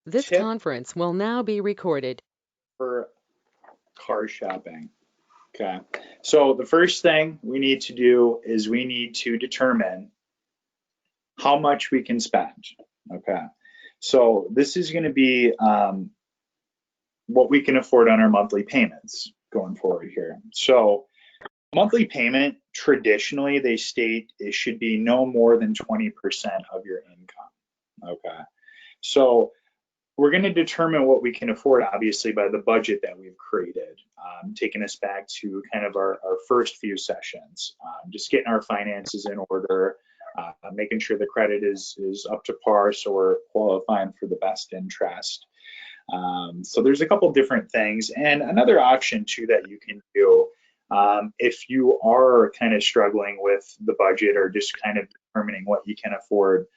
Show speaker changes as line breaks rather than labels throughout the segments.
This
Tip
conference will now be recorded.
for car shopping. Okay. So the first thing we need to do is we need to determine how much we can spend. Okay. So this is going to be what we can afford on our monthly payments going forward here. So monthly payment, traditionally, they state it should be no more than 20% of your income. Okay. So we're going to determine what we can afford, obviously, by the budget that we've created, taking us back to kind of our first few sessions, just getting our finances in order, making sure the credit is up to par so we're qualifying for the best interest. So there's a couple different things. And another option, too, that you can do if you are kind of struggling with the budget or just kind of determining what you can afford,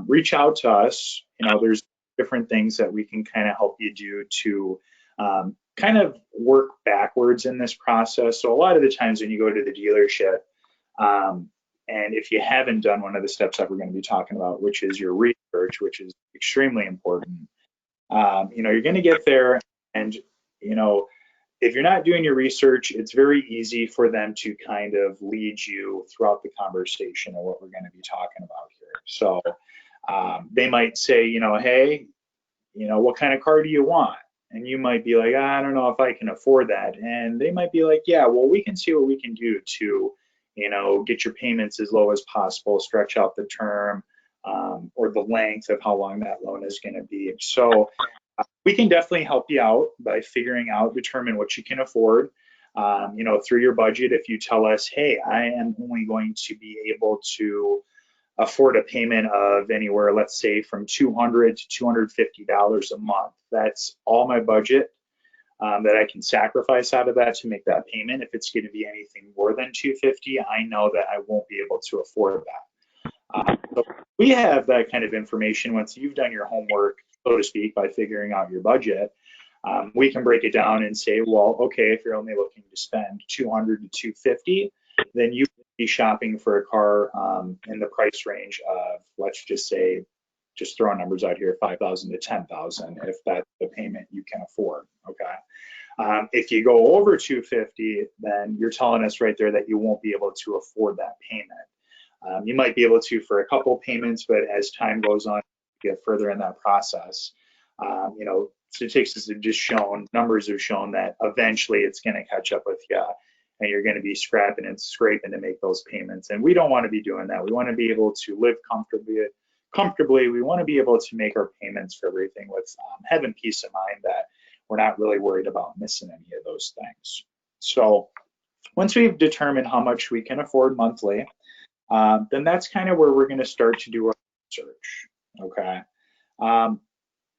reach out to us. There's different things that we can kind of help you do to kind of work backwards in this process. So a lot of the times when you go to the dealership, and if you haven't done one of the steps that we're going to be talking about, which is your research, which is extremely important, you're going to get there and, you know, if you're not doing your research, it's very easy for them to kind of lead you throughout the conversation of what we're going to be talking about here. So they might say, hey, what kind of car do you want? And you might be like, I don't know if I can afford that. And they might be like, yeah, well, we can see what we can do to, get your payments as low as possible, stretch out the term or the length of how long that loan is going to be. So we can definitely help you out by figuring out, determine what you can afford. Through your budget, if you tell us, hey, I am only going to be able to afford a payment of anywhere, let's say from $200 to $250 a month. That's all my budget that I can sacrifice out of that to make that payment. If it's going to be anything more than 250, I know that I won't be able to afford that. So we have that kind of information once you've done your homework, so to speak, by figuring out your budget. We can break it down and say, well, okay, if you're only looking to spend 200 to 250, then you would be shopping for a car in the price range of, let's just say, just throwing numbers out here, 5,000 to 10,000, if that's the payment you can afford. Okay. If you go over 250, then you're telling us right there that you won't be able to afford that payment. You might be able to for a couple payments, but as time goes on, you get further in that process. Statistics have just shown, numbers have shown that eventually it's going to catch up with you and you're going to be scrapping and scraping to make those payments. And we don't want to be doing that. We want to be able to live comfortably. We want to be able to make our payments for everything with having peace of mind that we're not really worried about missing any of those things. So once we've determined how much we can afford monthly, then that's kind of where we're going to start to do our research. Okay. Um,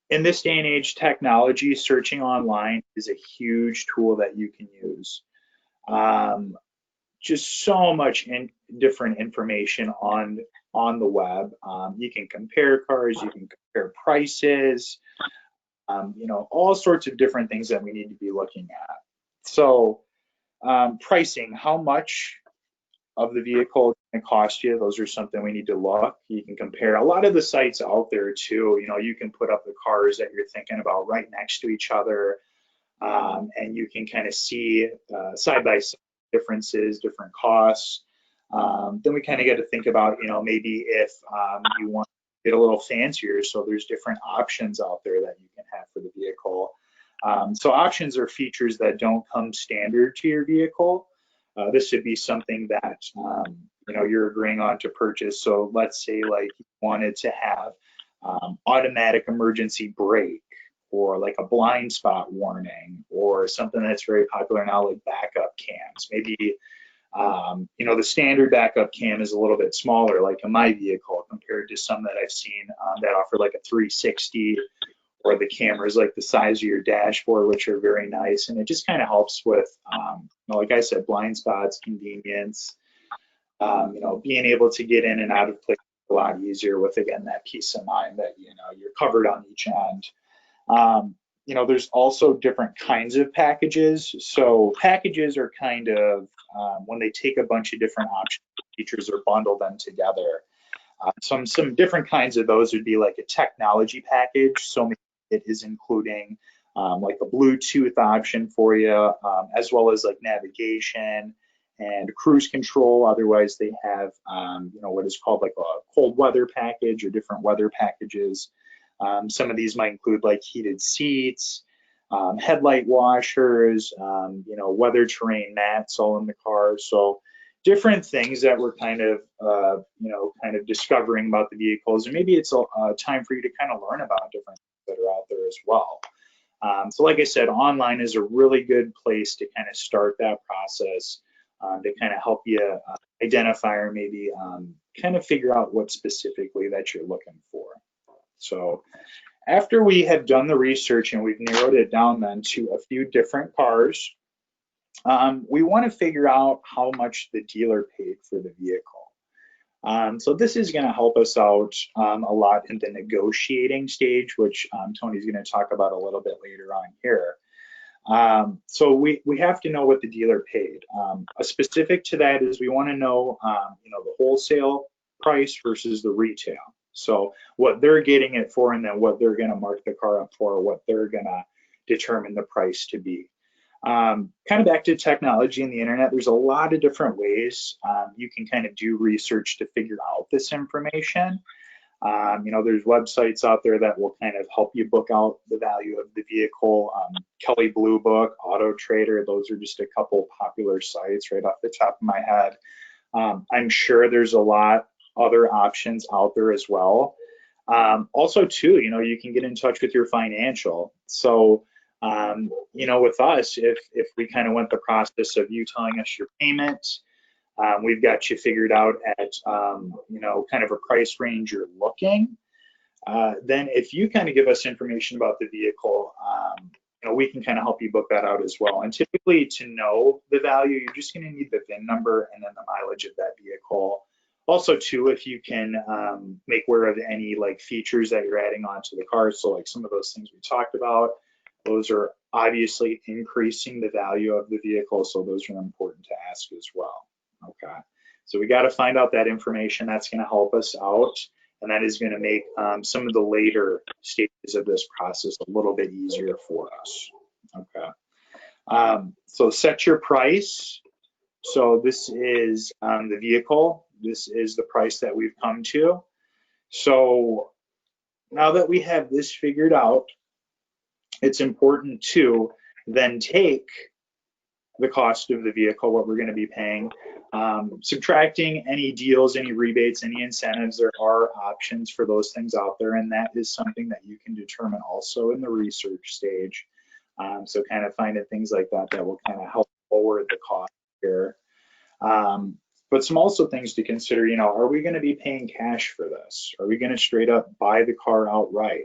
in this day and age, technology, searching online is a huge tool that you can use. Um, just so much different information on the web. You can compare cars, you can compare prices, all sorts of different things that we need to be looking at. So pricing, how much of the vehicle can cost you. Those are something we need to look. You can compare a lot of the sites out there too. You can put up the cars that you're thinking about right next to each other, and you can kind of see side by side differences, different costs. Then we kind of get to think about, maybe if you want to get a little fancier, so there's different options out there that you can have for the vehicle. So options are features that don't come standard to your vehicle. This would be something that you're agreeing on to purchase. So let's say like you wanted to have automatic emergency brake or like a blind spot warning or something that's very popular now like backup cams. Maybe the standard backup cam is a little bit smaller like in my vehicle compared to some that I've seen that offer like a 360 or the cameras like the size of your dashboard, which are very nice. And it just kind of helps with, like I said, blind spots, convenience, being able to get in and out of place a lot easier with, again, that peace of mind that, you're covered on each end. There's also different kinds of packages. So packages are kind of when they take a bunch of different options, features, or bundle them together. Some different kinds of those would be like a technology package. So maybe it is including like a Bluetooth option for you, as well as like navigation and cruise control. Otherwise, they have what is called like a cold weather package or different weather packages. Some of these might include like heated seats, headlight washers, weather terrain mats all in the car. So different things that we're kind of kind of discovering about the vehicles, and maybe it's a time for you to kind of learn about different things that are out there as well. So like I said, online is a really good place to kind of start that process, to kind of help you identify or maybe kind of figure out what specifically that you're looking for. So after we have done the research and we've narrowed it down then to a few different cars, we want to figure out how much the dealer paid for the vehicle. So this is going to help us out a lot in the negotiating stage, which Tony's going to talk about a little bit later on here. So we have to know what the dealer paid. A specific to that is we want to know, the wholesale price versus the retail. So what they're getting it for, and then what they're going to mark the car up for, what they're going to determine the price to be. Kind of back to technology and the internet, there's a lot of different ways you can kind of do research to figure out this information. There's websites out there that will kind of help you book out the value of the vehicle. Kelley Blue Book, Auto Trader, those are just a couple popular sites right off the top of my head. I'm sure there's a lot other options out there as well. Also, too, you can get in touch with your financial. So, with us, if we kind of went the process of you telling us your payment, we've got you figured out at, kind of a price range you're looking. Then if you kind of give us information about the vehicle, we can kind of help you book that out as well. And typically to know the value, you're just going to need the VIN number and then the mileage of that vehicle. Also, too, if you can make aware of any like features that you're adding onto the car. So like some of those things we talked about, those are obviously increasing the value of the vehicle. So those are important to ask as well. Okay. So we got to find out that information. That's going to help us out. And that is going to make some of the later stages of this process a little bit easier for us. Okay. So set your price. So this is the vehicle. This is the price that we've come to. So now that we have this figured out, it's important to then take the cost of the vehicle, what we're going to be paying, subtracting any deals, any rebates, any incentives. There are options for those things out there, and that is something that you can determine also in the research stage. So kind of finding things like that that will kind of help lower the cost here. But some also things to consider, are we going to be paying cash for this? Are we going to straight up buy the car outright?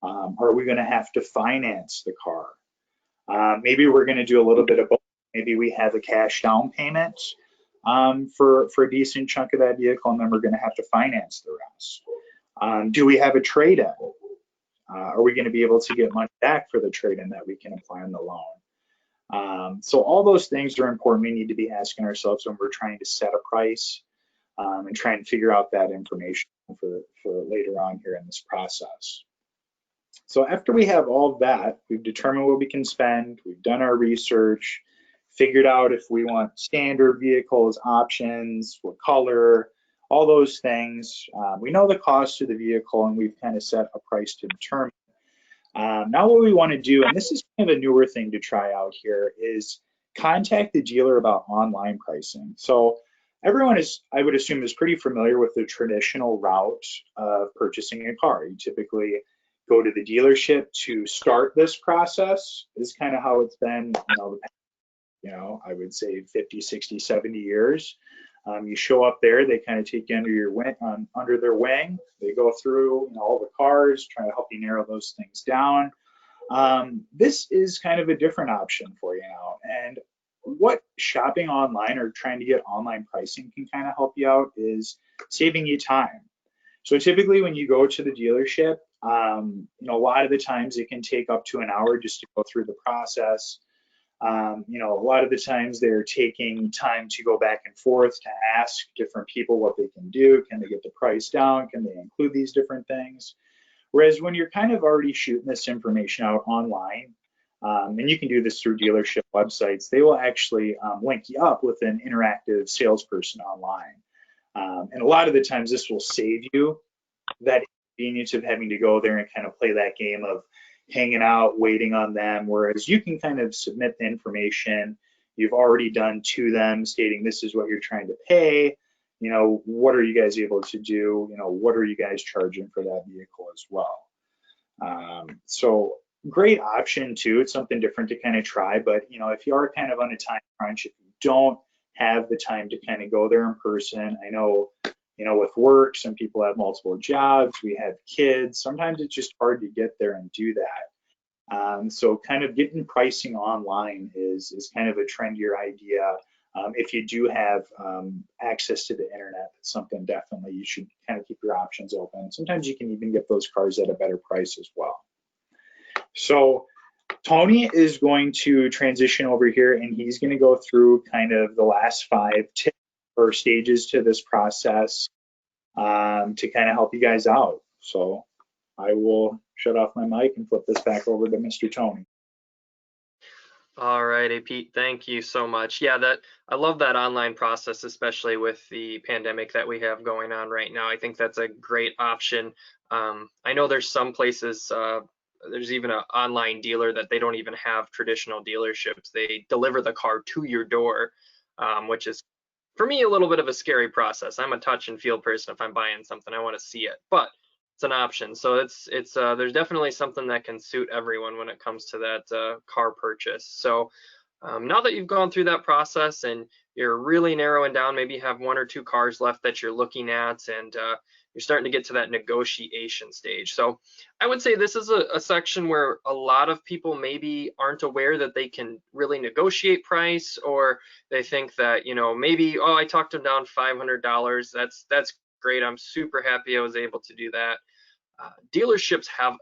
Are we going to have to finance the car? Maybe we're going to do a little bit of both. Maybe we have a cash down payment for a decent chunk of that vehicle, and then we're going to have to finance the rest. Do we have a trade-in? Are we going to be able to get money back for the trade-in that we can apply on the loan? So all those things are important. We need to be asking ourselves when we're trying to set a price and try and figure out that information for later on here in this process. So after we have all of that, we've determined what we can spend, we've done our research, figured out if we want standard vehicles, options, what color, all those things. We know the cost of the vehicle, and we've kind of set a price to determine. Now what we want to do, and this is kind of a newer thing to try out here, is contact the dealer about online pricing. So everyone is, I would assume, is pretty familiar with the traditional route of purchasing a car. You typically go to the dealership to start this process, is kind of how it's been, I would say 50, 60, 70 years. You show up there, they kind of take you under their wing. They go through all the cars, try to help you narrow those things down. This is kind of a different option for you now. And what shopping online or trying to get online pricing can kind of help you out is saving you time. So typically when you go to the dealership, a lot of the times it can take up to an hour just to go through the process. You know, a lot of the times they're taking time to go back and forth to ask different people what they can do. Can they get the price down? Can they include these different things? Whereas when you're kind of already shooting this information out online, and you can do this through dealership websites, they will actually link you up with an interactive salesperson online. And a lot of the times this will save you that inconvenience of having to go there and kind of play that game of hanging out, waiting on them. Whereas you can kind of submit the information you've already done to them, stating this is what you're trying to pay. You know, what are you guys able to do? You know, what are you guys charging for that vehicle as well? So great option too. It's something different to kind of try. But you know, if you are kind of on a time crunch, if you don't have the time to kind of go there in person, I know, you know, with work, some people have multiple jobs, we have kids. Sometimes it's just hard to get there and do that. So kind of getting pricing online is kind of a trendier idea. If you do have access to the internet, that's something definitely you should kind of keep your options open. Sometimes you can even get those cars at a better price as well. So Tony is going to transition over here and he's going to go through kind of the last 5 tips or stages to this process to kind of help you guys out. So I will shut off my mic and flip this back over to Mr. Tony.
All righty, Pete, thank you so much. Yeah, I love that online process, especially with the pandemic that we have going on right now. I think that's a great option. I know there's some places, there's even an online dealer that they don't even have traditional dealerships. They deliver the car to your door, which is, for me, a little bit of a scary process. I'm a touch and feel person. If I'm buying something, I want to see it, but it's an option. So it's there's definitely something that can suit everyone when it comes to that car purchase. So now that you've gone through that process and you're really narrowing down, maybe you have 1 or 2 cars left that you're looking at, and you're starting to get to that negotiation stage. So I would say this is a section where a lot of people maybe aren't aware that they can really negotiate price, or they think that, you know, maybe, oh, I talked them down $500. That's great. I'm super happy I was able to do that. Dealerships have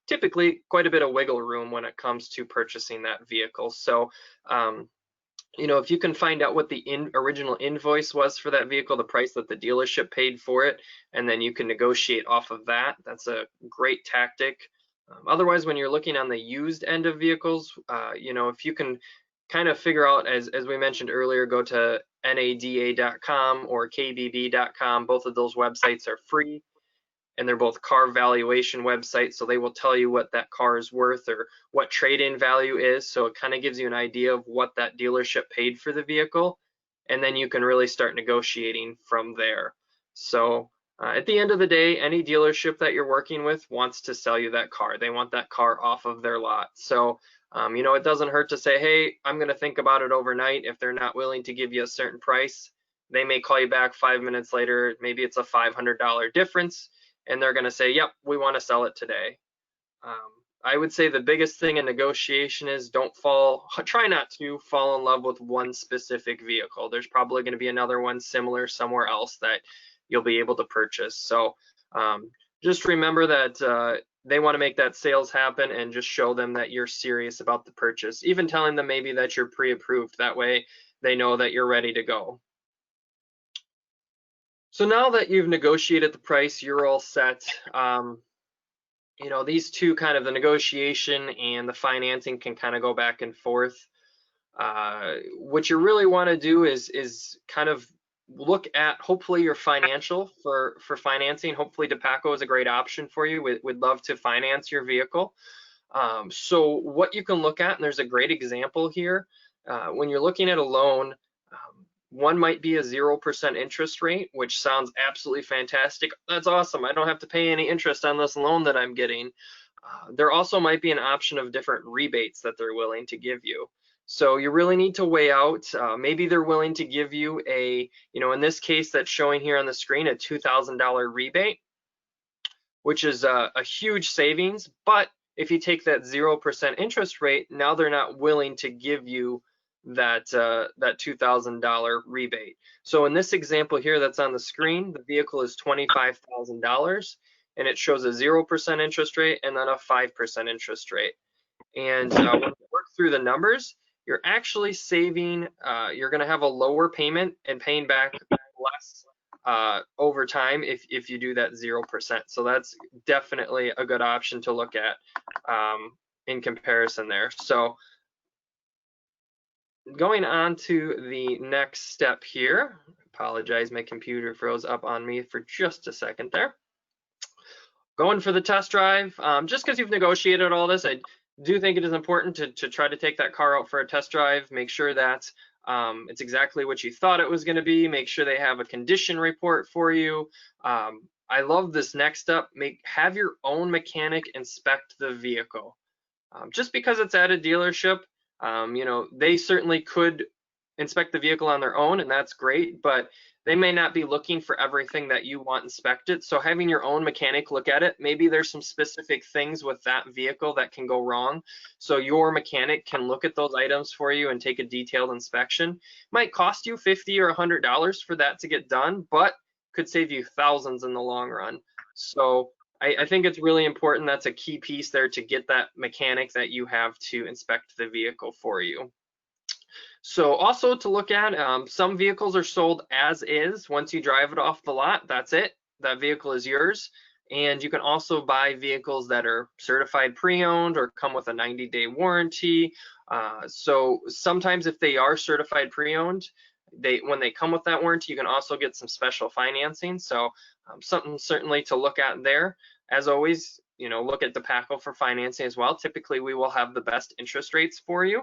typically quite a bit of wiggle room when it comes to purchasing that vehicle. So, you know, if you can find out what the original invoice was for that vehicle, the price that the dealership paid for it, and then you can negotiate off of that, that's a great tactic. Otherwise, when you're looking on the used end of vehicles, you know, if you can kind of figure out, as we mentioned earlier, go to nada.com or kbb.com. Both of those websites are free, and they're both car valuation websites, so they will tell you what that car is worth or what trade-in value is. So it kind of gives you an idea of what that dealership paid for the vehicle, and then you can really start negotiating from there. So at the end of the day, any dealership that you're working with wants to sell you that car. They want that car off of their lot. So you know, it doesn't hurt to say, hey, I'm going to think about it overnight. If they're not willing to give you a certain price, they may call you back 5 minutes later. Maybe it's a $500 difference, and they're going to say, yep, we want to sell it today. I would say the biggest thing in negotiation is try not to fall in love with one specific vehicle. There's probably going to be another one similar somewhere else that you'll be able to purchase. So just remember that they want to make that sales happen, and just show them that you're serious about the purchase, even telling them maybe that you're pre-approved. That way they know that you're ready to go. So now that you've negotiated the price, you're all set. You know, these two, kind of the negotiation and the financing, can kind of go back and forth. What you really want to do is kind of look at hopefully your financial for financing. Hopefully DePaco is a great option for you. We'd love to finance your vehicle. So what you can look at, and there's a great example here, when you're looking at a loan, one might be a 0% interest rate, which sounds absolutely fantastic. That's awesome. I don't have to pay any interest on this loan that I'm getting. There also might be an option of different rebates that they're willing to give you. So you really need to weigh out, maybe they're willing to give you a, you know, in this case that's showing here on the screen, a $2,000 rebate, which is a huge savings. But if you take that 0% interest rate, now they're not willing to give you that $2,000 rebate. So in this example here that's on the screen, the vehicle is $25,000, and it shows a 0% interest rate and then a 5% interest rate. And when you work through the numbers, you're actually saving, you're going to have a lower payment and paying back less over time if you do that 0%. So that's definitely a good option to look at in comparison there. So going on to the next step here, apologize, my computer froze up on me for just a second there. Going for the test drive, just because you've negotiated all this, I do think it is important to try to take that car out for a test drive, make sure that it's exactly what you thought it was going to be, make sure they have a condition report for you. I love this next step, have your own mechanic inspect the vehicle. Just because it's at a dealership, you know, they certainly could inspect the vehicle on their own, and that's great, but they may not be looking for everything that you want inspected. So having your own mechanic look at it, maybe there's some specific things with that vehicle that can go wrong. So your mechanic can look at those items for you and take a detailed inspection. Might cost you $50 or $100 for that to get done, but could save you thousands in the long run. So I think it's really important. That's a key piece there, to get that mechanic that you have to inspect the vehicle for you. So also to look at, some vehicles are sold as is. Once you drive it off the lot, that's it. That vehicle is yours. And you can also buy vehicles that are certified pre-owned or come with a 90-day warranty. So sometimes if they are certified pre-owned, when they come with that warranty, you can also get some special financing. So something certainly to look at there. As always, you know, look at DePaco for financing as well. Typically, we will have the best interest rates for you.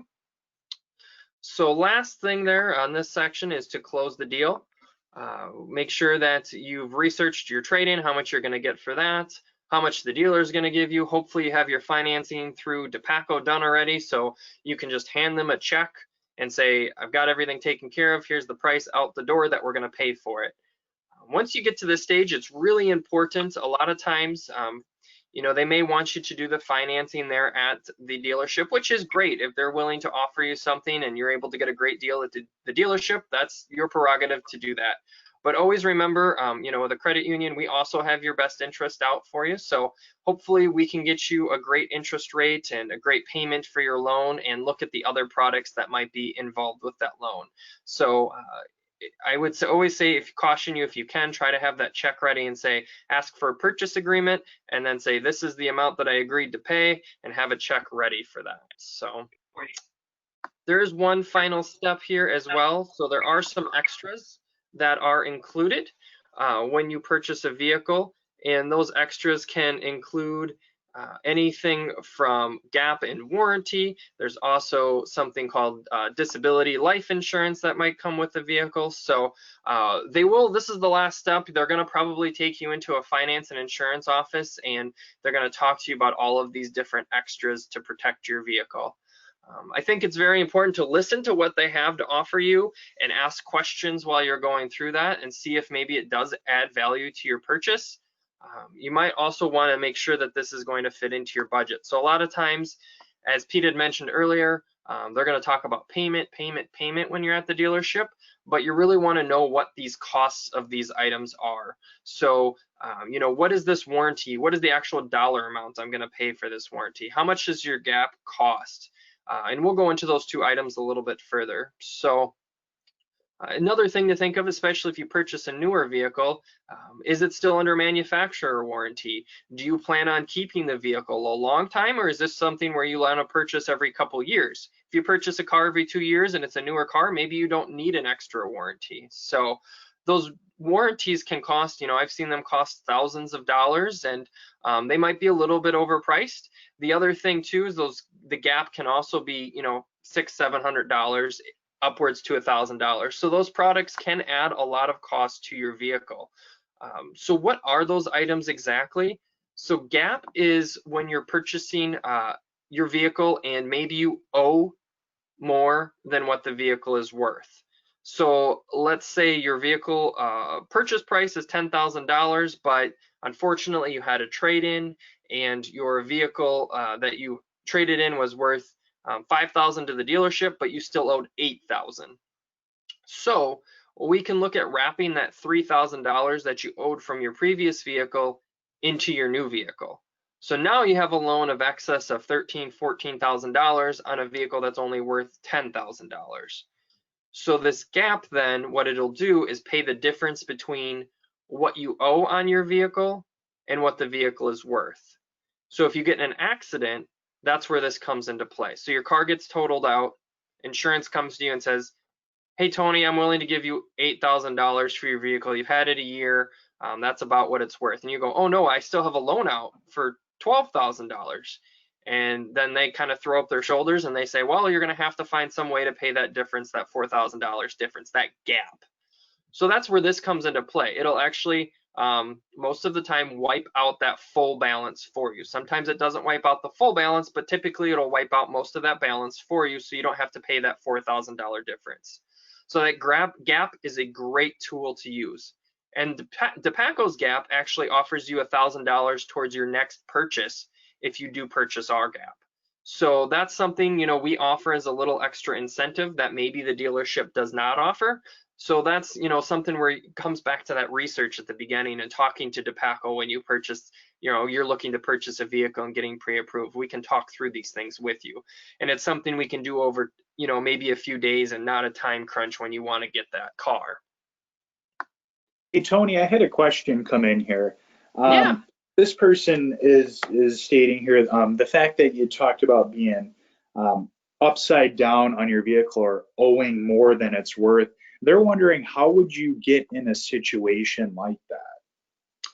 So last thing there on this section is to close the deal. Make sure that you've researched your trade-in, how much you're going to get for that, how much the dealer is going to give you. Hopefully you have your financing through DePaco done already, so you can just hand them a check and say, I've got everything taken care of. Here's the price out the door that we're going to pay for it. Once you get to this stage, it's really important. A lot of times, you know, they may want you to do the financing there at the dealership, which is great. If they're willing to offer you something and you're able to get a great deal at the dealership, that's your prerogative to do that. But always remember, you know, with a credit union, we also have your best interest out for you. So hopefully we can get you a great interest rate and a great payment for your loan, and look at the other products that might be involved with that loan. So I would always say, caution you, if you can, try to have that check ready and say, ask for a purchase agreement, and then say, this is the amount that I agreed to pay, and have a check ready for that. So there is one final step here as well. So there are some extras that are included when you purchase a vehicle, and those extras can include anything from gap and warranty. There's also something called disability life insurance that might come with the vehicle. So this is the last step. They're going to probably take you into a finance and insurance office, and they're going to talk to you about all of these different extras to protect your vehicle. I think it's very important to listen to what they have to offer you and ask questions while you're going through that, and see if maybe it does add value to your purchase. You might also want to make sure that this is going to fit into your budget. So a lot of times, as Pete had mentioned earlier, they're going to talk about payment when you're at the dealership, but you really want to know what these costs of these items are. So, you know, what is this warranty? What is the actual dollar amount I'm going to pay for this warranty? How much does your gap cost? And we'll go into those two items a little bit further. So another thing to think of, especially if you purchase a newer vehicle, is it still under manufacturer warranty? Do you plan on keeping the vehicle a long time, or is this something where you want to purchase every couple years? If you purchase a car every 2 years and it's a newer car, maybe you don't need an extra warranty. So those warranties can cost, you know, I've seen them cost thousands of dollars, and they might be a little bit overpriced. The other thing too is the gap can also be, you know, $600–700, upwards to $1,000. So those products can add a lot of cost to your vehicle. So what are those items exactly? So gap is when you're purchasing your vehicle and maybe you owe more than what the vehicle is worth. So let's say your vehicle purchase price is $10,000, but unfortunately you had a trade-in, and your vehicle that you traded in was worth $5,000 to the dealership, but you still owed $8,000. So we can look at wrapping that $3,000 that you owed from your previous vehicle into your new vehicle. So now you have a loan of excess of $13,000, $14,000 on a vehicle that's only worth $10,000. So this gap then, what it'll do is pay the difference between what you owe on your vehicle and what the vehicle is worth. So if you get in an accident, that's where this comes into play. So your car gets totaled out, insurance comes to you and says, hey, Tony, I'm willing to give you $8,000 for your vehicle. You've had it a year. That's about what it's worth. And you go, oh no, I still have a loan out for $12,000. And then they kind of throw up their shoulders and they say, well, you're going to have to find some way to pay that difference, that $4,000 difference, that gap. So that's where this comes into play. It'll actually, most of the time, wipe out that full balance for you. Sometimes it doesn't wipe out the full balance, but typically it'll wipe out most of that balance for you so you don't have to pay that $4,000 difference. So that gap is a great tool to use. And DePaco's gap actually offers you $1,000 towards your next purchase if you do purchase our gap. So that's something, you know, we offer as a little extra incentive that maybe the dealership does not offer. So that's, you know, something where it comes back to that research at the beginning and talking to DePaco when you purchase, you know, you're looking to purchase a vehicle and getting pre-approved. We can talk through these things with you. And it's something we can do over, you know, maybe a few days and not a time crunch when you want to get that car.
Hey, Tony, I had a question come in here.
Yeah.
This person is stating here the fact that you talked about being upside down on your vehicle or owing more than it's worth. They're wondering how would you get in a situation like that?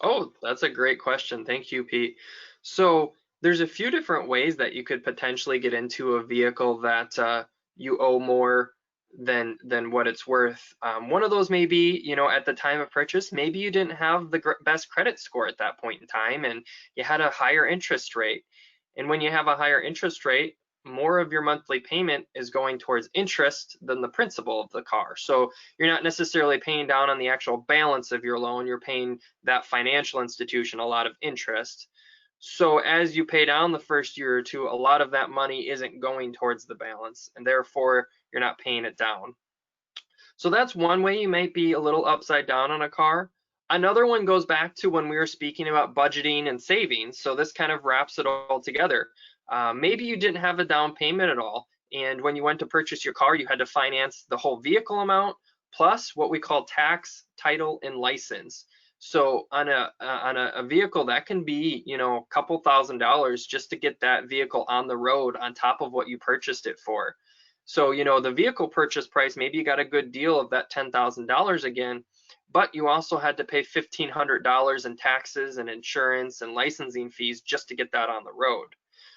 Oh, that's a great question. Thank you, Pete. So there's a few different ways that you could potentially get into a vehicle that you owe more than what it's worth. One of those may be, you know, at the time of purchase, maybe you didn't have the best credit score at that point in time, and you had a higher interest rate. And when you have a higher interest rate, more of your monthly payment is going towards interest than the principal of the car. So you're not necessarily paying down on the actual balance of your loan, you're paying that financial institution a lot of interest. So as you pay down the first year or two, a lot of that money isn't going towards the balance, and therefore you're not paying it down. So that's one way you might be a little upside down on a car. Another one goes back to when we were speaking about budgeting and savings. So this kind of wraps it all together. Maybe you didn't have a down payment at all, and when you went to purchase your car, you had to finance the whole vehicle amount plus what we call tax, title, and license. So on a vehicle that can be, you know, a couple $1,000s just to get that vehicle on the road on top of what you purchased it for. So, you know, the vehicle purchase price, maybe you got a good deal of that $10,000 again, but you also had to pay $1,500 in taxes and insurance and licensing fees just to get that on the road.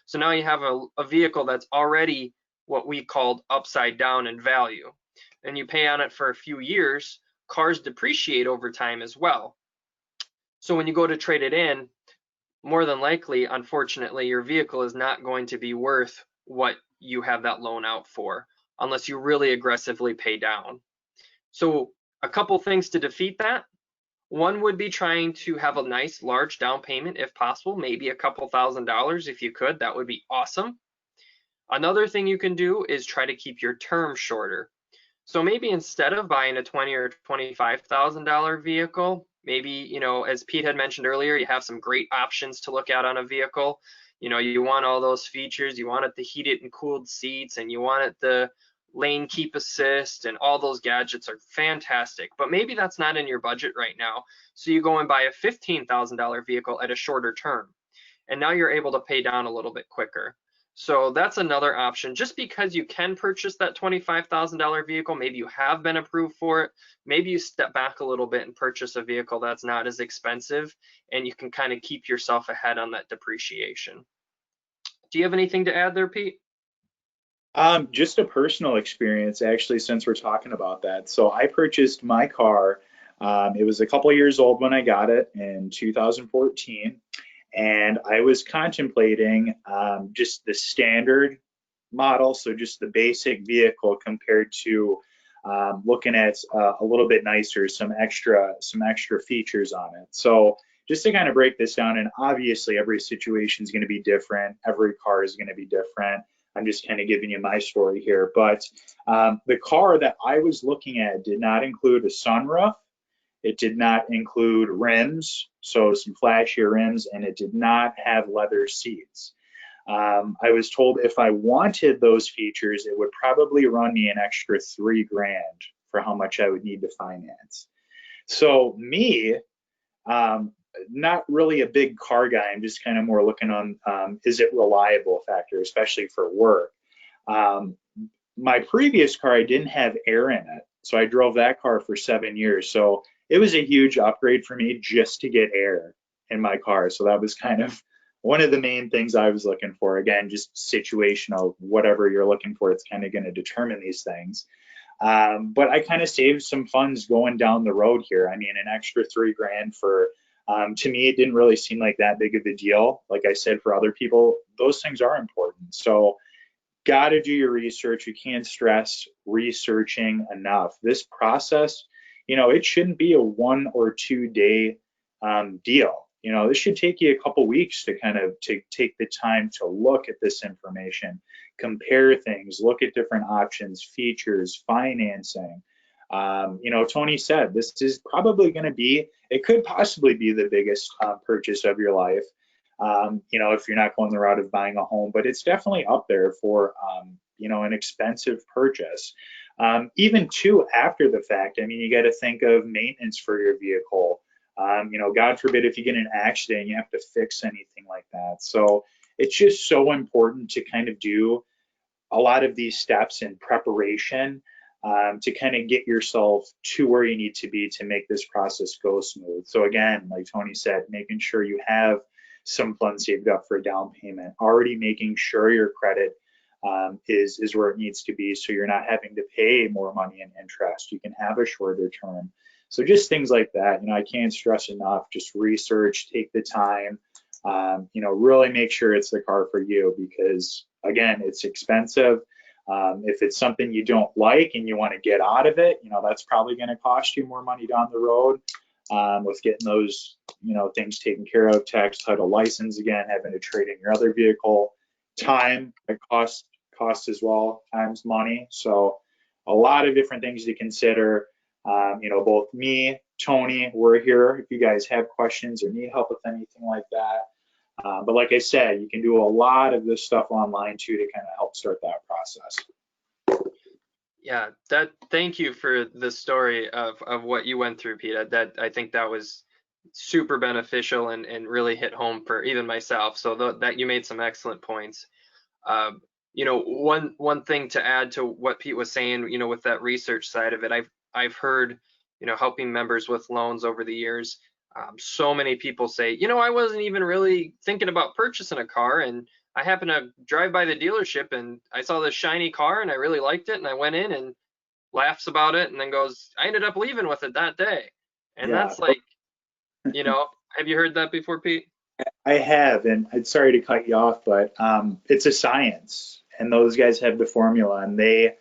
So now you have a vehicle that's already what we called upside down in value, and you pay on it for a few years. Cars depreciate over time as well. So when you go to trade it in, more than likely, unfortunately, your vehicle is not going to be worth what you have that loan out for unless you really aggressively pay down. So a couple things to defeat that. One would be trying to have a nice large down payment if possible, maybe a couple $1,000s if you could, that would be awesome. Another thing you can do is try to keep your term shorter. So maybe instead of buying a $20,000 or $25,000 vehicle, maybe, you know, as Pete had mentioned earlier, you have some great options to look at on a vehicle. You know, you want all those features, you want it the heated and cooled seats, and you want it the lane keep assist, and all those gadgets are fantastic. But maybe that's not in your budget right now. So you go and buy a $15,000 vehicle at a shorter term, and now you're able to pay down a little bit quicker. So that's another option. Just because you can purchase that $25,000 vehicle, maybe you have been approved for it, maybe you step back a little bit and purchase a vehicle that's not as expensive, and you can kind of keep yourself ahead on that depreciation. Do you have anything to add there, Pete?
Just a personal experience, actually, since we're talking about that. So I purchased my car. It was a couple years old when I got it in 2014, and I was contemplating just the standard model, so just the basic vehicle compared to looking at a little bit nicer, some extra features on it. So just to kind of break this down, and obviously every situation is going to be different, every car is going to be different. I'm just kind of giving you my story here, but the car that I was looking at did not include a sunroof. It did not include rims, so some flashier rims, and it did not have leather seats. I was told if I wanted those features, it would probably run me an extra 3 grand for how much I would need to finance. So me, um, not really a big car guy. I'm just kind of more looking on is it reliable factor, especially for work. Um, my previous car, I didn't have air in it, so I drove that car for 7 years. So it was a huge upgrade for me just to get air in my car. So that was kind of one of the main things I was looking for. Again, just situational, whatever you're looking for, it's kind of going to determine these things. But I kind of saved some funds going down the road here. I mean, an extra 3 grand for, to me, it didn't really seem like that big of a deal. Like I said, for other people, those things are important. So, got to do your research. You can't stress researching enough. This process, it shouldn't be a 1 or 2 day deal. This should take you a couple weeks to kind of to take the time to look at this information, compare things, look at different options, features, financing. Tony said this is probably going to be, it could possibly be the biggest purchase of your life. If you're not going the route of buying a home, but it's definitely up there for, an expensive purchase. Even too, after the fact, I mean, you got to think of maintenance for your vehicle. God forbid if you get in an accident, you have to fix anything like that. So it's just so important to kind of do a lot of these steps in preparation to kind of get yourself to where you need to be to make this process go smooth. So again, like Tony said, making sure you have some funds saved up for a down payment, already making sure your credit is where it needs to be, so you're not having to pay more money in interest. You can have a shorter term. So just things like that. I can't stress enough. Just research, take the time. Really make sure it's the car for you because again, it's expensive. If it's something you don't like and you want to get out of it, that's probably going to cost you more money down the road with getting those, things taken care of, tax, title, license, again, having to trade in your other vehicle, time, it costs as well, time's money. So a lot of different things to consider. Both me, Tony, we're here if you guys have questions or need help with anything like that. But like I said, you can do a lot of this stuff online too to kind of help start that process.
Yeah, thank you for the story of what you went through, Pete. I think that was super beneficial and really hit home for even myself. So that you made some excellent points. One thing to add to what Pete was saying, with that research side of it, I've heard, helping members with loans over the years, so many people say, I wasn't even really thinking about purchasing a car, and I happened to drive by the dealership and I saw this shiny car and I really liked it, and I went in and laughs about it and then goes, I ended up leaving with it that day. And
Yeah,
that's like, have you heard that before, Pete?
I have, and I'm sorry to cut you off, but it's a science, and those guys have the formula, and they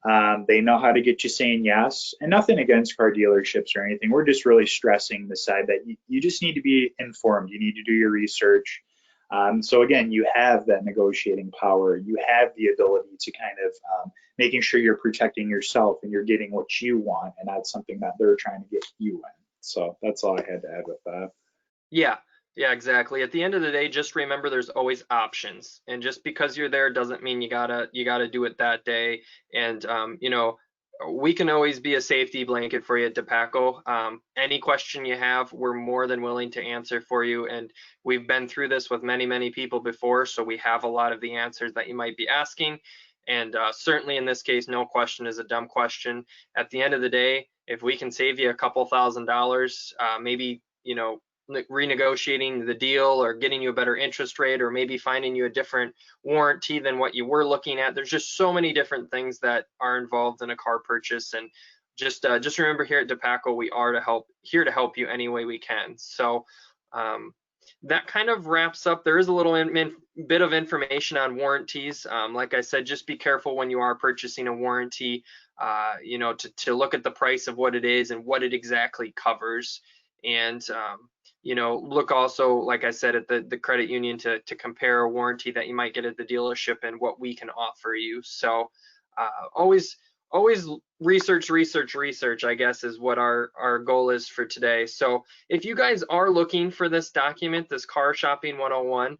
know how to get you saying yes. And nothing against car dealerships or anything. We're just really stressing the side that you just need to be informed. You need to do your research. So again, you have that negotiating power. You have the ability to kind of making sure you're protecting yourself and you're getting what you want, and not something that they're trying to get you in. So that's all I had to add with that.
Yeah, yeah, exactly. At the end of the day, just remember there's always options. And just because you're there doesn't mean you gotta do it that day. And we can always be a safety blanket for you at DePaco. Any question you have, we're more than willing to answer for you. And we've been through this with many, many people before, so we have a lot of the answers that you might be asking. And certainly in this case, no question is a dumb question. At the end of the day, if we can save you a couple $1,000s, maybe, renegotiating the deal or getting you a better interest rate or maybe finding you a different warranty than what you were looking at. There's just so many different things that are involved in a car purchase, and just remember, here at DePaco, we are here to help you any way we can. So that kind of wraps up. There is a little bit of information on warranties. Like I said, just be careful when you are purchasing a warranty, to look at the price of what it is and what it exactly covers. And look also, like I said, at the credit union to compare a warranty that you might get at the dealership and what we can offer you. So always always research, I guess, is what our goal is for today. So if you guys are looking for this document, this Car Shopping 101,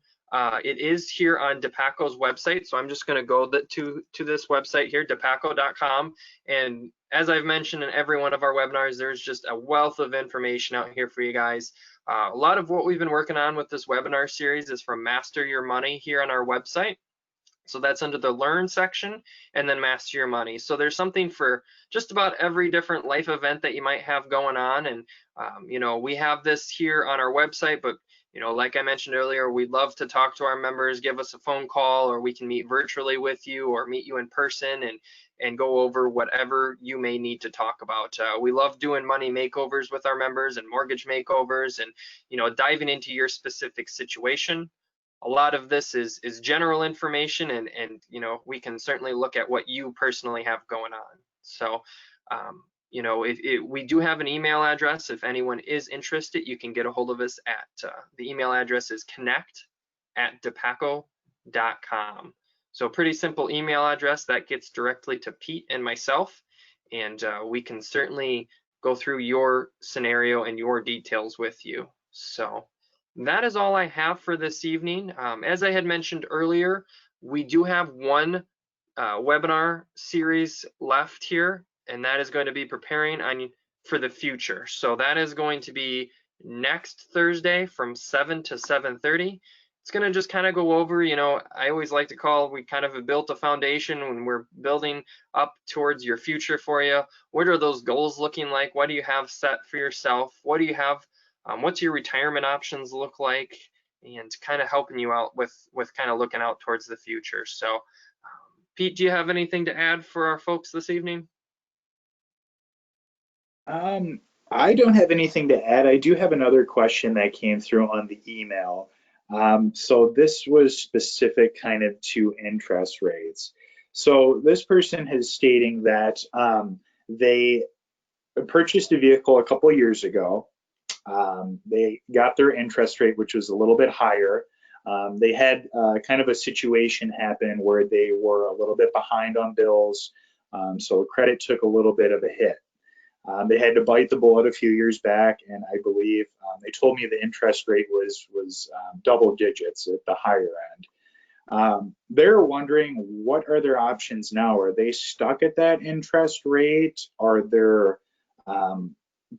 it is here on DePaco's website. So I'm just going to go to this website here, depaco.com. And as I've mentioned in every one of our webinars, there's just a wealth of information out here for you guys. A lot of what we've been working on with this webinar series is from Master Your Money here on our website. So that's under the Learn section, and then Master Your Money. So there's something for just about every different life event that you might have going on. And, you know, we have this here on our website, but, you know, like I mentioned earlier, we'd love to talk to our members, give us a phone call, or we can meet virtually with you or meet you in person and go over whatever you may need to talk about. We love doing money makeovers with our members and mortgage makeovers and, you know, diving into your specific situation. A lot of this is general information, and you know, we can certainly look at what you personally have going on. So you know, we do have an email address. If anyone is interested, you can get a hold of us at the email address is connect@depaco.com. So pretty simple email address that gets directly to Pete and myself, and we can certainly go through your scenario and your details with you. So that is all I have for this evening. As I had mentioned earlier, we do have one webinar series left here, and that is going to be preparing for the future. So that is going to be next Thursday from 7 to 7:30. It's going to just kind of go over, you know, I always like to call, we kind of have built a foundation when we're building up towards your future for you. What are those goals looking like? What do you have set for yourself? What do you have? What's your retirement options look like, and kind of helping you out with kind of looking out towards the future. So Pete, do you have anything to add for our folks this evening?
I don't have anything to add. I do have another question that came through on the email. So this was specific kind of to interest rates. So this person is stating that they purchased a vehicle a couple years ago. They got their interest rate, which was a little bit higher. They had kind of a situation happen where they were a little bit behind on bills, so credit took a little bit of a hit. They had to bite the bullet a few years back, and I believe they told me the interest rate was double digits at the higher end. They're wondering, what are their options now? Are they stuck at that interest rate? Are there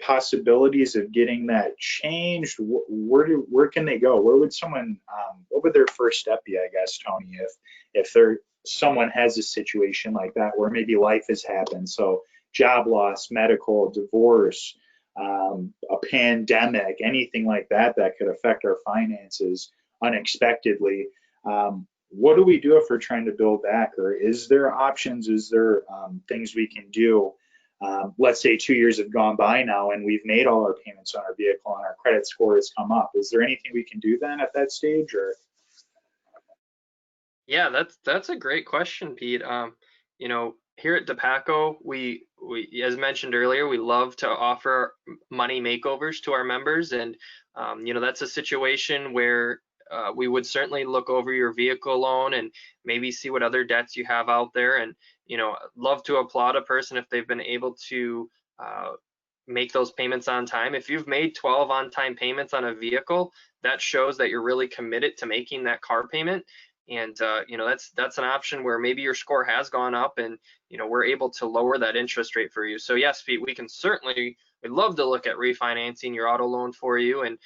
possibilities of getting that changed? Where can they go? Where would someone what would their first step be, I guess, Tony, if someone has a situation like that where maybe life has happened, so job loss, medical, divorce, a pandemic, anything like that that could affect our finances unexpectedly. What do we do if we're trying to build back? Or is there options? Is there things we can do? Let's say 2 years have gone by now and we've made all our payments on our vehicle and our credit score has come up. Is there anything we can do then at that stage? Or
Yeah, that's a great question, Pete. You know, here at DePaco, we as mentioned earlier, we love to offer money makeovers to our members, and you know, that's a situation where we would certainly look over your vehicle loan and maybe see what other debts you have out there, and you know, love to applaud a person if they've been able to make those payments on time. If you've made 12 on-time payments on a vehicle, that shows that you're really committed to making that car payment. And you know, that's an option where maybe your score has gone up, and you know, we're able to lower that interest rate for you. So yes, Pete, we can certainly, we'd love to look at refinancing your auto loan for you, and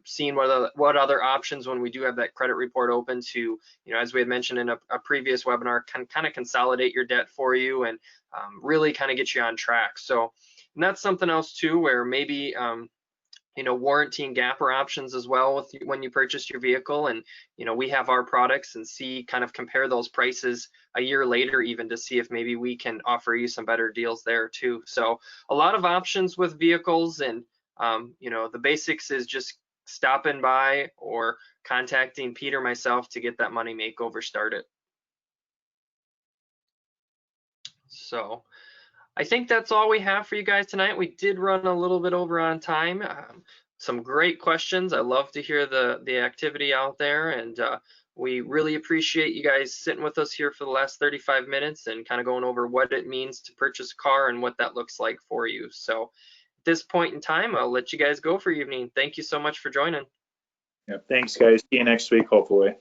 seeing what other options, when we do have that credit report open, to, you know, as we had mentioned in a previous webinar, can kind of consolidate your debt for you and really kind of get you on track. So, and that's something else too, where maybe you know, warranty and gapper options as well with when you purchase your vehicle. And you know, we have our products, and kind of compare those prices a year later even to see if maybe we can offer you some better deals there too. So a lot of options with vehicles, and you know, the basics is just stopping by or contacting Pete or myself to get that money makeover started. So I think that's all we have for you guys tonight. We did run a little bit over on time. Some great questions. I love to hear the activity out there, and We really appreciate you guys sitting with us here for the last 35 minutes and kind of going over what it means to purchase a car and what that looks like for you. So at this point in time, I'll let you guys go for your evening. Thank you so much for joining.
Yep. Thanks, guys. See you next week, hopefully.